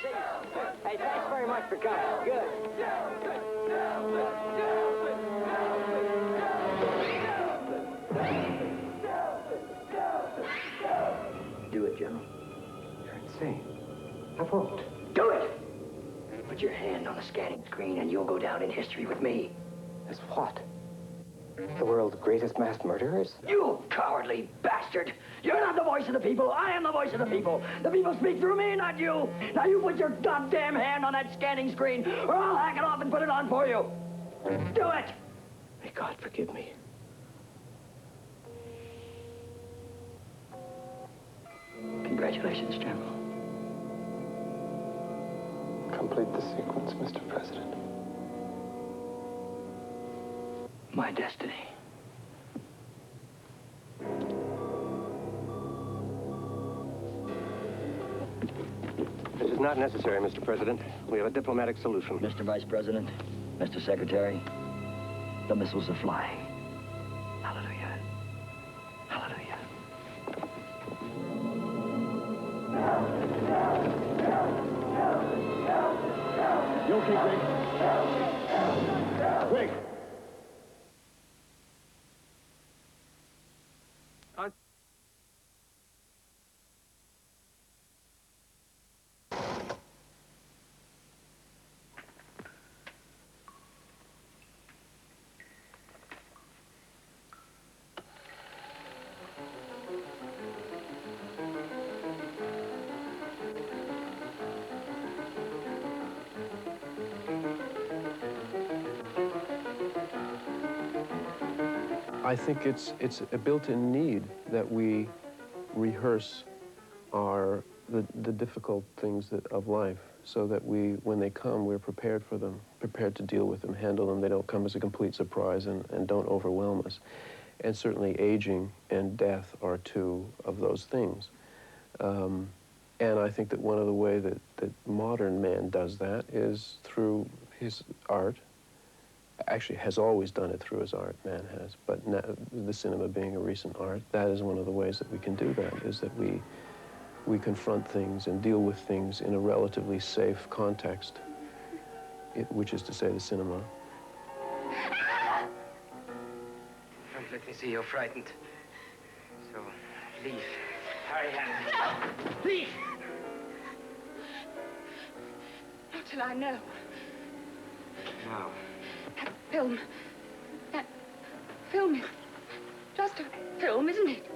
see you. Hey, thanks very much for coming. Good. Do it, General. You're insane. I won't. Do it! Put your hand on the scanning screen and you'll go down in history with me. As what? The world's greatest mass murderers? You cowardly bastard! You're not the voice of the people. I am the voice of the people. The people speak through me, not you. Now you put your goddamn hand on that scanning screen or I'll hack it off and put it on for you. Do it! May God forgive me. Congratulations, General. Complete the sequence, Mr. President. My destiny. It is not necessary, Mr. President. We have a diplomatic solution. Mr. Vice President, Mr. Secretary, the missiles are flying. Hallelujah. Hallelujah. You okay, Greg? Greg! I think it's a built-in need that we rehearse the difficult things of life so that when they come, we're prepared for them, prepared to deal with them, handle them. They don't come as a complete surprise and don't overwhelm us. And certainly aging and death are two of those things. And I think that one of the ways that modern man does that is through his art. Actually has always done it through his art, man has, but now, the cinema being a recent art, that is one of the ways that we can do that, is that we confront things and deal with things in a relatively safe context, which is to say the cinema. Don't let me see you're frightened. So, leave. Hurry, Hannah. Leave! Not till I know. Now. That film is just a film, isn't it?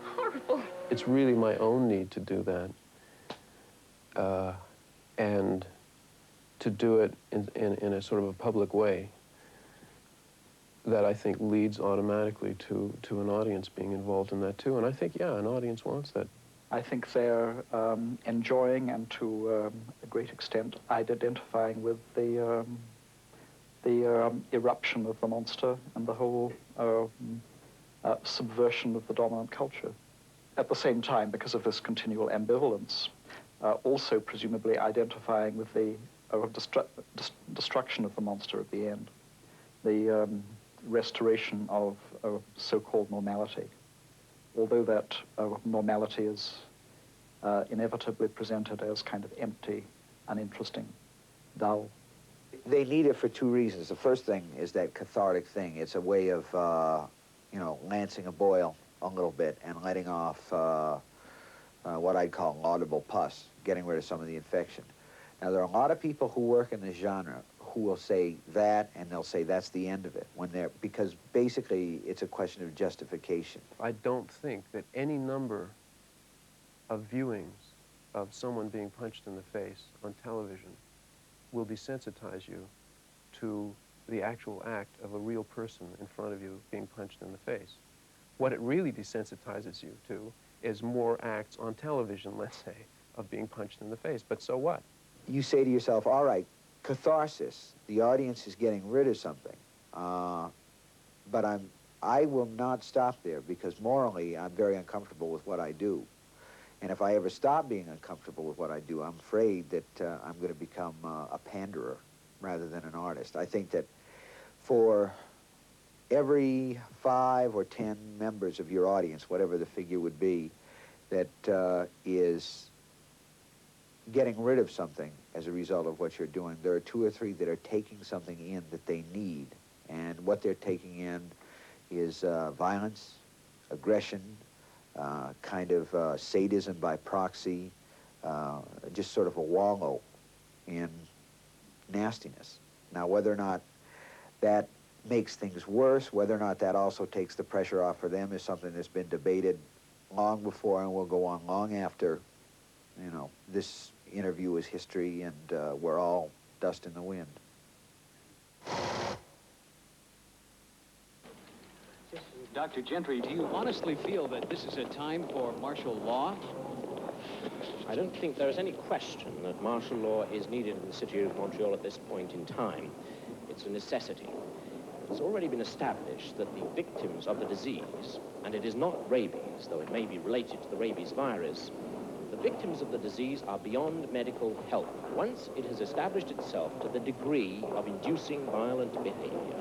Horrible. It's really my own need to do that. And to do it in a sort of a public way that I think leads automatically to an audience being involved in that too. And I think, yeah, an audience wants that. I think they're enjoying and to a great extent identifying with the eruption of the monster and the whole subversion of the dominant culture. At the same time, because of this continual ambivalence, also presumably identifying with the destruction of the monster at the end, the restoration of so-called normality. Although that normality is inevitably presented as kind of empty, uninteresting, dull. They need it for two reasons. The first thing is that cathartic thing. It's a way of, lancing a boil a little bit and letting off what I'd call laudable pus, getting rid of some of the infection. Now, there are a lot of people who work in this genre who will say that, and they'll say that's the end of it, because basically it's a question of justification. I don't think that any number of viewings of someone being punched in the face on television will desensitize you to the actual act of a real person in front of you being punched in the face. What it really desensitizes you to is more acts on television, let's say, of being punched in the face. But so what? You say to yourself, all right, catharsis, the audience is getting rid of something, but I will not stop there because morally I'm very uncomfortable with what I do. And if I ever stop being uncomfortable with what I do, I'm afraid that I'm going to become a panderer rather than an artist. I think that for every 5 or 10 members of your audience, whatever the figure would be, that is getting rid of something as a result of what you're doing. There are 2 or 3 that are taking something in that they need, and what they're taking in is violence, aggression, kind of sadism by proxy, just sort of a wallow in nastiness. Now, whether or not that makes things worse, whether or not that also takes the pressure off for them is something that's been debated long before and will go on long after, you know, this interview is history and we're all dust in the wind. Dr. Gentry, do you honestly feel that this is a time for martial law? I don't think there is any question that martial law is needed in the city of Montreal at this point in time. It's a necessity. It's already been established that the victims of the disease, and it is not rabies, though it may be related to the rabies virus, the victims of the disease are beyond medical help once it has established itself to the degree of inducing violent behavior.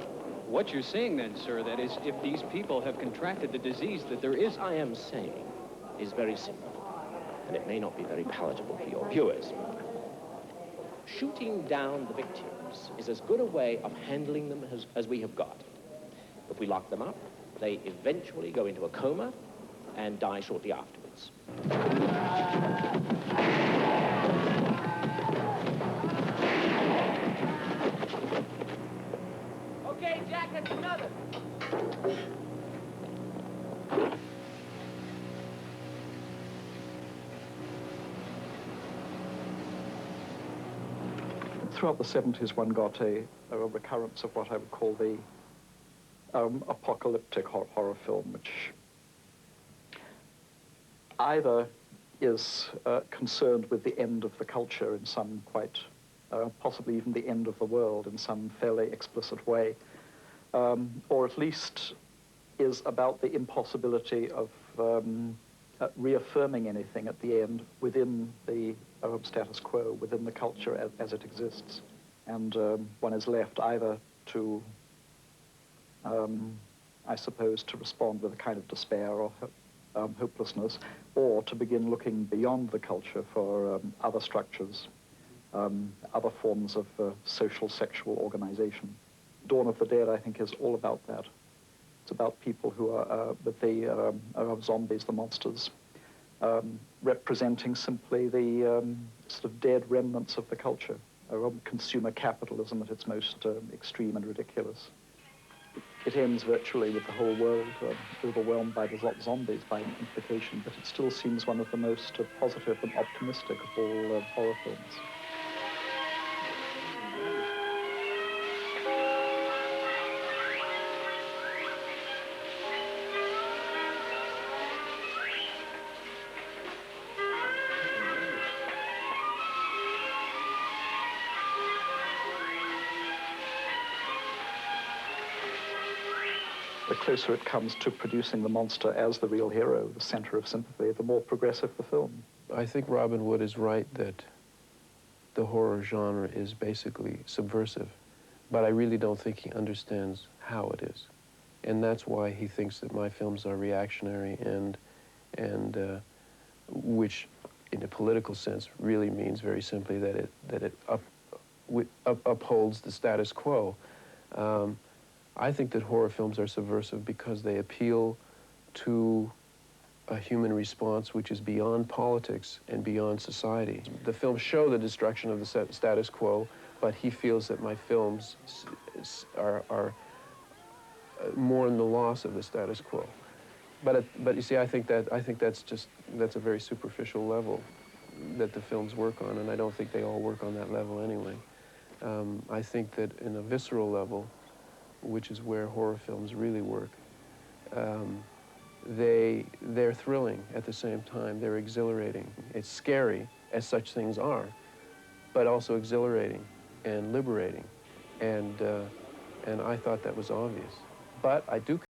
What you're saying then, sir, that is, if these people have contracted the disease, that there is... What I am saying is very simple, and it may not be very palatable for your viewers. Shooting down the victims is as good a way of handling them as we have got. If we lock them up, they eventually go into a coma and die shortly afterwards. Okay, Jack, that's another. Throughout the 70s, one got a recurrence of what I would call the apocalyptic horror film, which either is concerned with the end of the culture in some quite, possibly even the end of the world in some fairly explicit way, or at least is about the impossibility of reaffirming anything at the end within the status quo, within the culture as it exists. And one is left either to, I suppose, to respond with a kind of despair or hopelessness, or to begin looking beyond the culture for other structures, other forms of social, sexual organization. Dawn of the Dead, I think, is all about that. It's about people who are, with the zombies, the monsters, representing simply the sort of dead remnants of the culture, consumer capitalism at its most extreme and ridiculous. It ends virtually with the whole world overwhelmed by the zombies by implication, but it still seems one of the most positive and optimistic of all horror films. The closer it comes to producing the monster as the real hero, the center of sympathy, the more progressive the film. I think Robin Wood is right that the horror genre is basically subversive, but I really don't think he understands how it is. And that's why he thinks that my films are reactionary and which, in a political sense, really means very simply that it upholds the status quo. I think that horror films are subversive because they appeal to a human response which is beyond politics and beyond society. The films show the destruction of the status quo, but he feels that my films are more in the loss of the status quo. But you see, I think that's a very superficial level that the films work on, and I don't think they all work on that level anyway. I think that in a visceral level, which is where horror films really work, they're thrilling at the same time. They're exhilarating. It's scary, as such things are, but also exhilarating and liberating. And I thought that was obvious. But I do